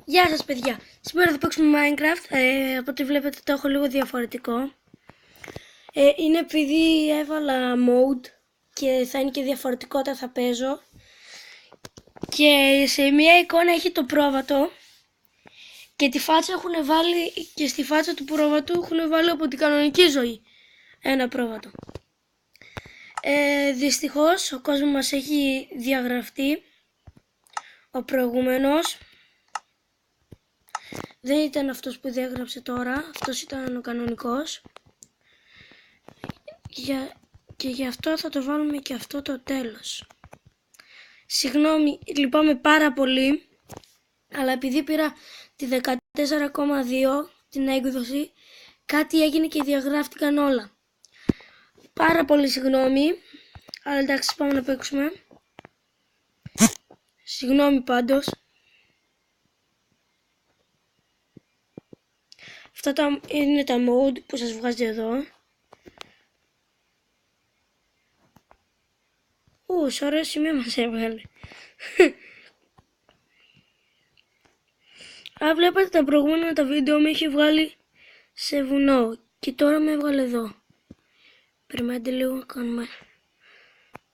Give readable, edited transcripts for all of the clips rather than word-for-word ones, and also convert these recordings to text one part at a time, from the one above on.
Γεια σας παιδιά, σήμερα θα παίξουμε Minecraft, από ό,τι βλέπετε το έχω λίγο διαφορετικό. Είναι επειδή έβαλα mode και θα είναι και διαφορετικό όταν θα παίζω. Και σε μια εικόνα έχει το πρόβατο και τη φάτσα έχουν βάλει, και στη φάτσα του πρόβατου έχουν βάλει από την κανονική ζωή ένα πρόβατο. Δυστυχώς ο κόσμος μας έχει διαγραφτεί, ο προηγούμενος. Δεν ήταν αυτός που διάγραψε τώρα, αυτός ήταν ο κανονικός. Και γι' αυτό θα το βάλουμε και αυτό το τέλος. Συγγνώμη, λυπάμαι πάρα πολύ, αλλά επειδή πήρα τη 14,2 την έκδοση, κάτι έγινε και διαγράφτηκαν όλα. Πάρα πολύ συγγνώμη, αλλά εντάξει, πάμε να παίξουμε. Συγγνώμη πάντως. Αυτά είναι τα mode που σας βγάζει εδώ. Σε ωραίο σημείο μας έβγαλε. Αν βλέπετε τα προηγούμενα τα βίντεο με έχει βγάλει σε βουνό και τώρα με έβγαλε εδώ. Περιμένετε λίγο να κάνουμε.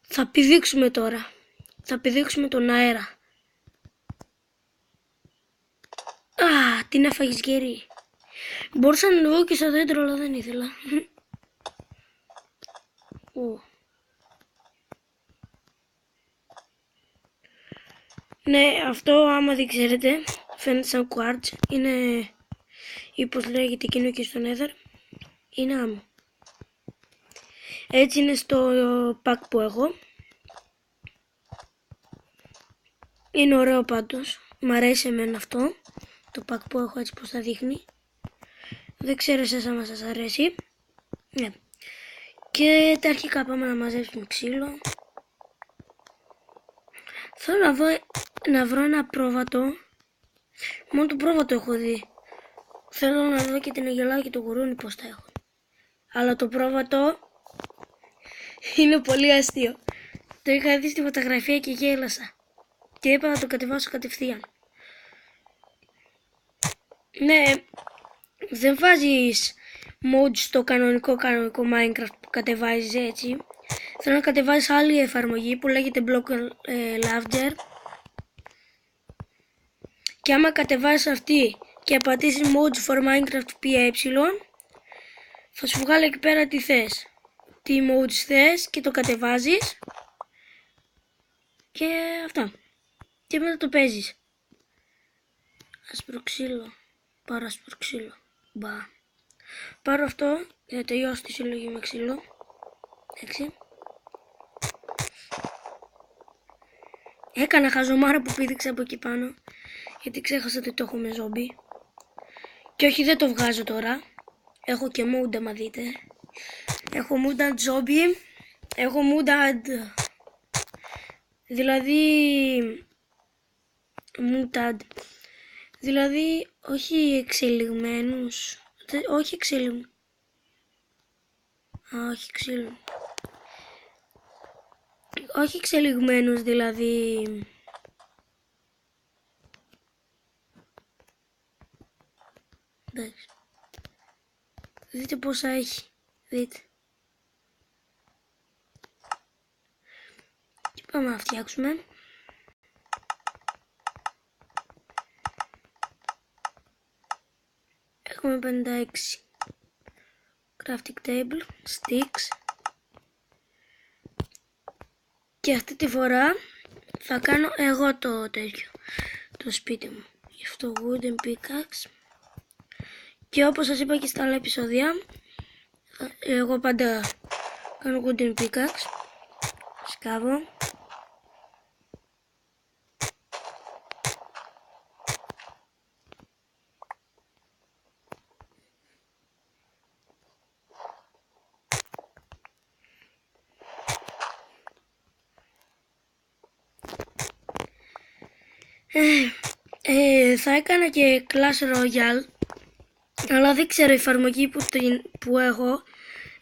Θα πηδήξουμε τώρα. Θα πηδήξουμε τον αέρα. Την έφαγες γερή. Μπορούσα να ανεβώ και στο δέντρο, αλλά δεν ήθελα. Ναι, αυτό άμα δεν ξέρετε, φαίνεται σαν quartz. Είναι, ή πως λέγεται εκείνο και στο Nether, είναι άμμο. Έτσι είναι στο pack που έχω. Είναι ωραίο πάντως. Μ' αρέσει εμένα αυτό. Το pack που έχω έτσι πως θα δείχνει. Δεν ξέρω εσάς άμα σας αρέσει. Ναι. Και τα αρχικά πάμε να μαζέψουμε ξύλο. Θέλω να βρω ένα πρόβατο. Μόνο το πρόβατο έχω δει. Θέλω να δω και την αγελάδα και το γουρούνι πως τα έχω. Αλλά το πρόβατο είναι πολύ αστείο. Το είχα δει στη φωτογραφία και γέλασα. Και είπα να το κατεβάσω κατευθείαν. Ναι, δεν βάζεις mode στο κανονικό Minecraft που κατεβάζεις έτσι. Θέλω να κατεβάζεις άλλη εφαρμογή που λέγεται Block Launcher. Και άμα κατεβάσεις αυτή και πατήσεις mode for Minecraft PE, θα σου βγάλει εκεί πέρα τι θες. Τι modes θες και το κατεβάζεις. Και αυτά. Και μετά το παίζεις. Άσπρο ξύλο. Πάρω άσπρο ξύλο. Μπα. Πάρω αυτό για να τελειώσει τη συλλογή με ξύλο. Εντάξει. Έκανα χαζομάρα που πήδηξα από εκεί πάνω. Γιατί ξέχασα ότι το έχω με ζόμπι. Και όχι, δεν το βγάζω τώρα. Έχω και mood άμα δείτε. Έχω mood ζόμπι. Έχω mood. Δηλαδή όχι εξελιγμένους. Όχι εξελιγμένους. Όχι εξελιγμένους δηλαδή. Εντάξει. Δείτε πόσα έχει. Δείτε. Και πάμε να φτιάξουμε. Έχουμε 56. Crafting table. Sticks. Και αυτή τη φορά θα κάνω εγώ το τέτοιο. Το σπίτι μου. Γι' αυτό wooden pickaxe. Και όπως σας είπα και στα άλλα επεισόδια, εγώ πάντα κάνω wooden pickaxe. Σκάβω. Θα έκανα και Clash Royale, αλλά δεν ξέρω, η εφαρμογή που έχω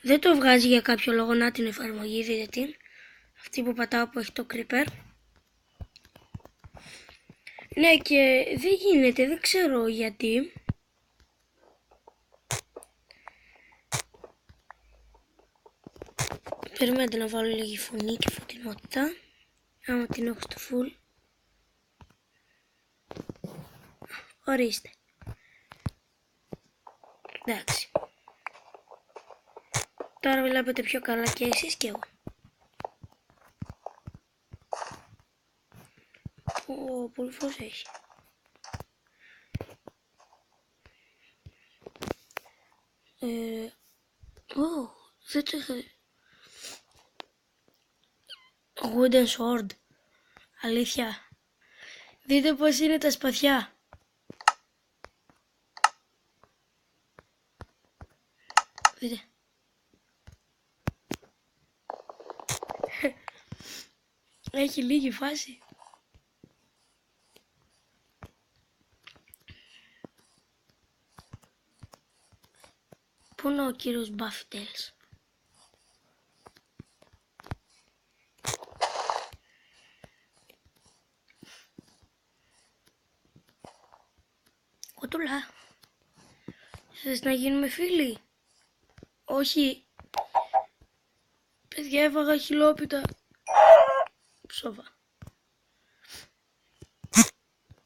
δεν το βγάζει για κάποιο λόγο. Να την εφαρμογή, δείτε την. Αυτή που πατάω που έχει το creeper. Ναι, και δεν γίνεται, δεν ξέρω γιατί. Περιμένετε να βάλω λίγη φωνή και φωτεινότητα. Άμα την έχω στο full. Ορίστε. Εντάξει. Τώρα βλέπετε πιο καλά και εσείς και εγώ. Πολύ φως έχει. Δεν το είχα. Wooden sword. Αλήθεια. Δείτε πως είναι τα σπαθιά. Δείτε. Έχει λίγη φάση. Πού είναι ο κύριος Buffy-Tails? Κοτούλα. Θες να γίνουμε φίλοι? Όχι. Παιδιά, έφαγα χιλόπιτα. Ψόβα.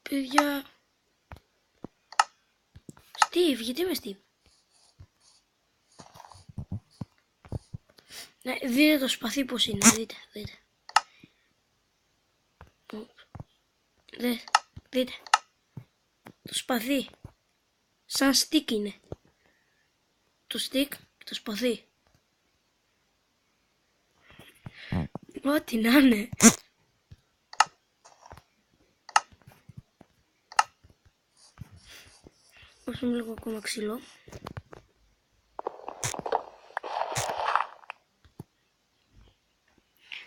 Παιδιά. Στίβ, γιατί είμαι Στίβ? Ναι, δείτε το σπαθί πως είναι, δείτε. Δείτε. Το σπαθί. Σαν στικ είναι. Το στικ και το σπαθί. Ό,τι να είναι. Όσο λίγο ακόμα ξύλο.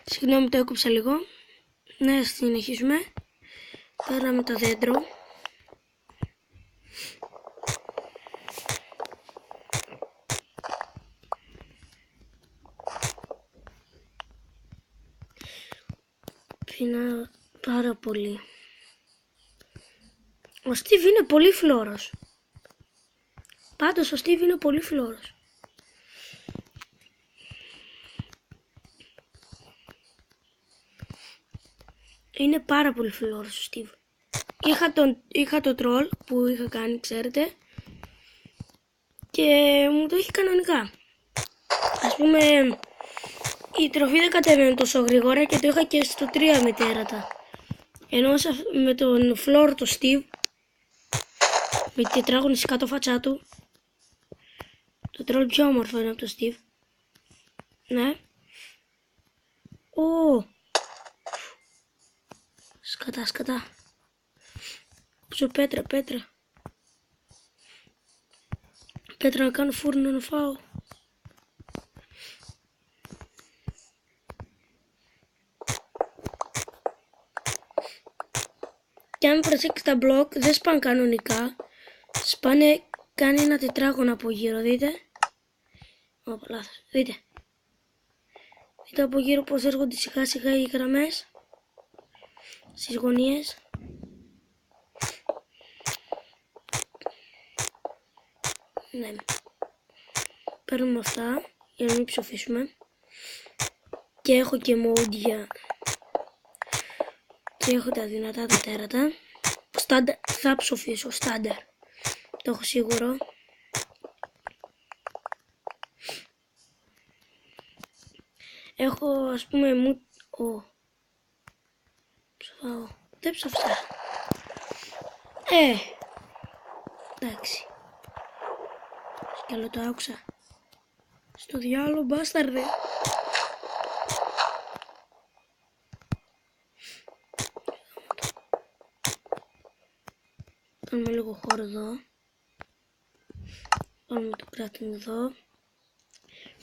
Συγγνώμη, το έκοψα λίγο. Ναι, συνεχίσουμε. Τώρα με το δέντρο. Πεινά πάρα πολύ. Ο Στίβ είναι πολύ φλόρος. Πάντως ο Στίβ είναι πολύ φλόρος. Είναι πάρα πολύ φλόρος ο Στίβ. Είχα το τρόλ που είχα κάνει, ξέρετε. Και μου το έχει κανονικά. Ας πούμε, η τροφή δεν κατέβαινε τόσο γρήγορα και το είχα και στο 3 με τέρατα. Ενώ με τον φλόρ το Στίβ, με τη τετράγωνη κάτω φατσά του, το τρόλ πιο όμορφο είναι από το Στίβ. Ναι. Σκατά. Κόψω πέτρα. Πέτρα να κάνω φούρνο να φάω. Και αν προσέξετε τα μπλοκ δεν σπάνε κανονικά. Σπάνε, κάνει ένα τετράγωνο από γύρω, δείτε. Λάθος, δείτε. Δείτε από γύρω πως έρχονται σιγά σιγά οι γραμμές στις γωνίες. Ναι. Παίρνουμε αυτά για να μην ψοφήσουμε. Και έχω και μόντια. Και έχω τα δυνατά τα τέρατα. Στάντερ, θα ψοφήσω στάντερ. Το έχω σίγουρο. Έχω ας πούμε ψοφάω. Δεν ψοφάω. Εντάξει. Σκαλό το άκουσα. Στο διάλογο μπάσταρδε. Κάνουμε λίγο χώρο εδώ. Πάμε το κράτημα εδώ.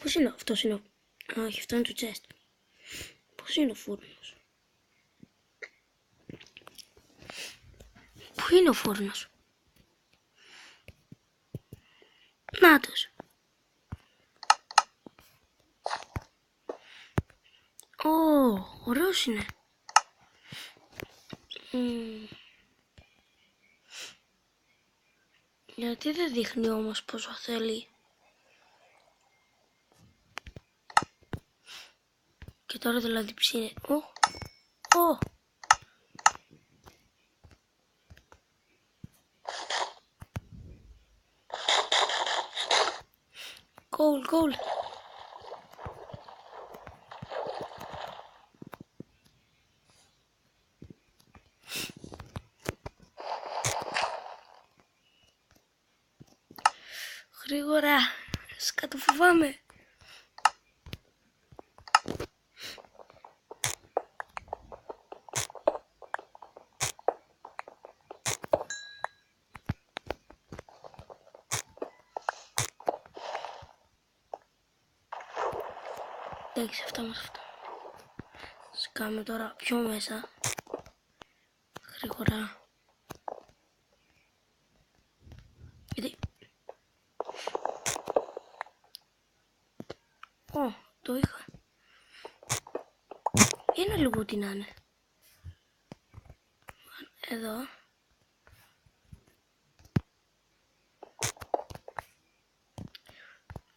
Πώς είναι αυτός είναι? Όχι, αυτό είναι το chest. Πώς είναι ο φούρνος? Πού είναι ο φούρνος? Νάτος. Ωραίος είναι. Γιατί δεν δείχνει όμως πόσο θέλει. Και τώρα δηλαδή ψήνει. Goal. Γρήγορα, σκατοφοβάμαι. Εντάξει, αυτά μας αυτά. Σκάμε τώρα πιο μέσα. Γρήγορα. Γιατί... το είχα. Είναι λίγο τι να είναι. Εδώ.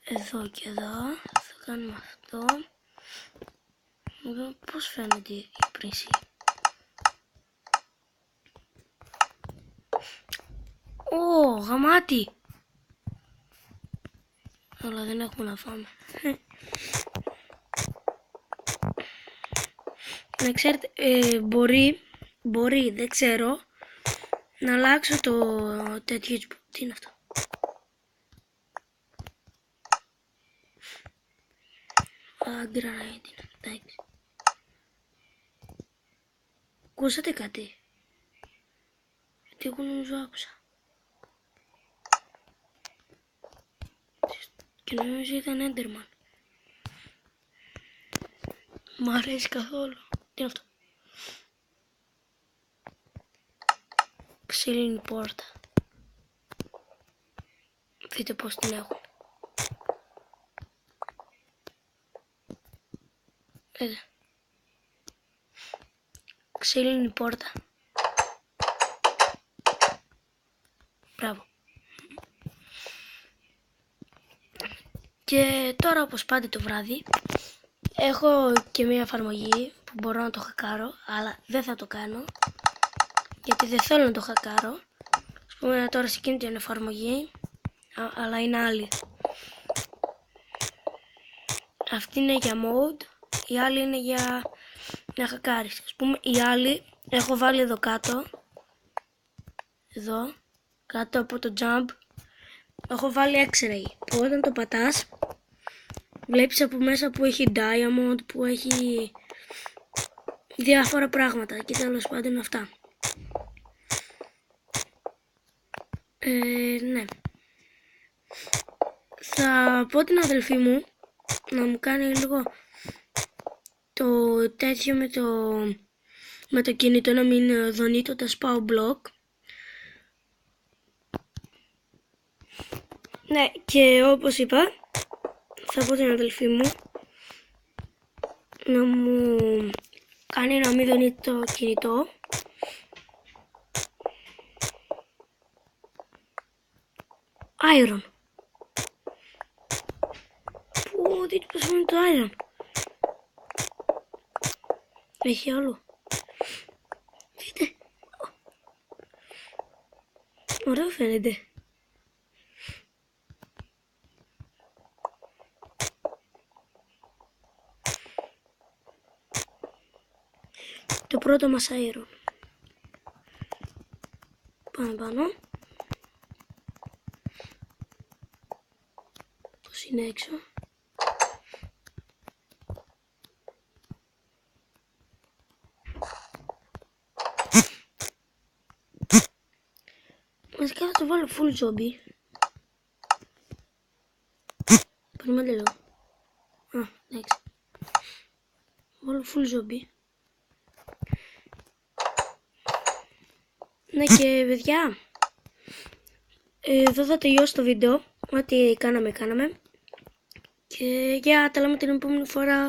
Εδώ και εδώ. Θα κάνουμε αυτό. Εδώ πώς φαίνεται η πρίνση. Γαμάτι. Αλλά δεν έχουμε να φάμε. Να ξέρετε, μπορεί, δεν ξέρω, να αλλάξω το τέτοιο. Τι είναι αυτό? Granite, εντάξει. Ακούσατε κάτι? Γιατί εγώ νομίζω άκουσα. Και νομίζω ήταν Enderman. Μ' αρέσει καθόλου. Τι είναι αυτό? Ξύλινη πόρτα. Δείτε πως την έχουν. Δείτε. Ξύλινη πόρτα. Μπράβο. Και τώρα όπως πάντα το βράδυ έχω και μια εφαρμογή που μπορώ να το χακάρω, αλλά δεν θα το κάνω γιατί δεν θέλω να το χακάρω. Ας πούμε τώρα σε εκείνη την εφαρμογή, αλλά είναι άλλη. Αυτή είναι για mode, η άλλη είναι για να χακάρεις. Ας πούμε η άλλη έχω βάλει εδώ κάτω, εδώ κάτω από το jump έχω βάλει X-ray που όταν το πατάς βλέπεις από μέσα που έχει diamond, που έχει διάφορα πράγματα και τέλος πάντων αυτά. Ναι. Θα πω την αδελφή μου να μου κάνει λίγο το τέτοιο με το κινητό, να μην δονεί το σπάω μπλοκ. Ναι, και όπως είπα, θα πω την αδελφή μου να μου κάνει να μην δονεί το κινητό. Iron. Πού, δείτε πως είναι το iron. Έχει άλλο. Δείτε. Ωραίο φαίνεται. Το πρώτο μας iron. Πάμε πάνω. Πώς είναι έξω. Βασικά θα το βάλω full zombie. Περιμένετε λίγο. Εντάξει. Βάλω full zombie. Ναι και παιδιά, εδώ θα τελειώσει το βίντεο. Ό,τι κάναμε. Και για τα λέμε την επόμενη φορά.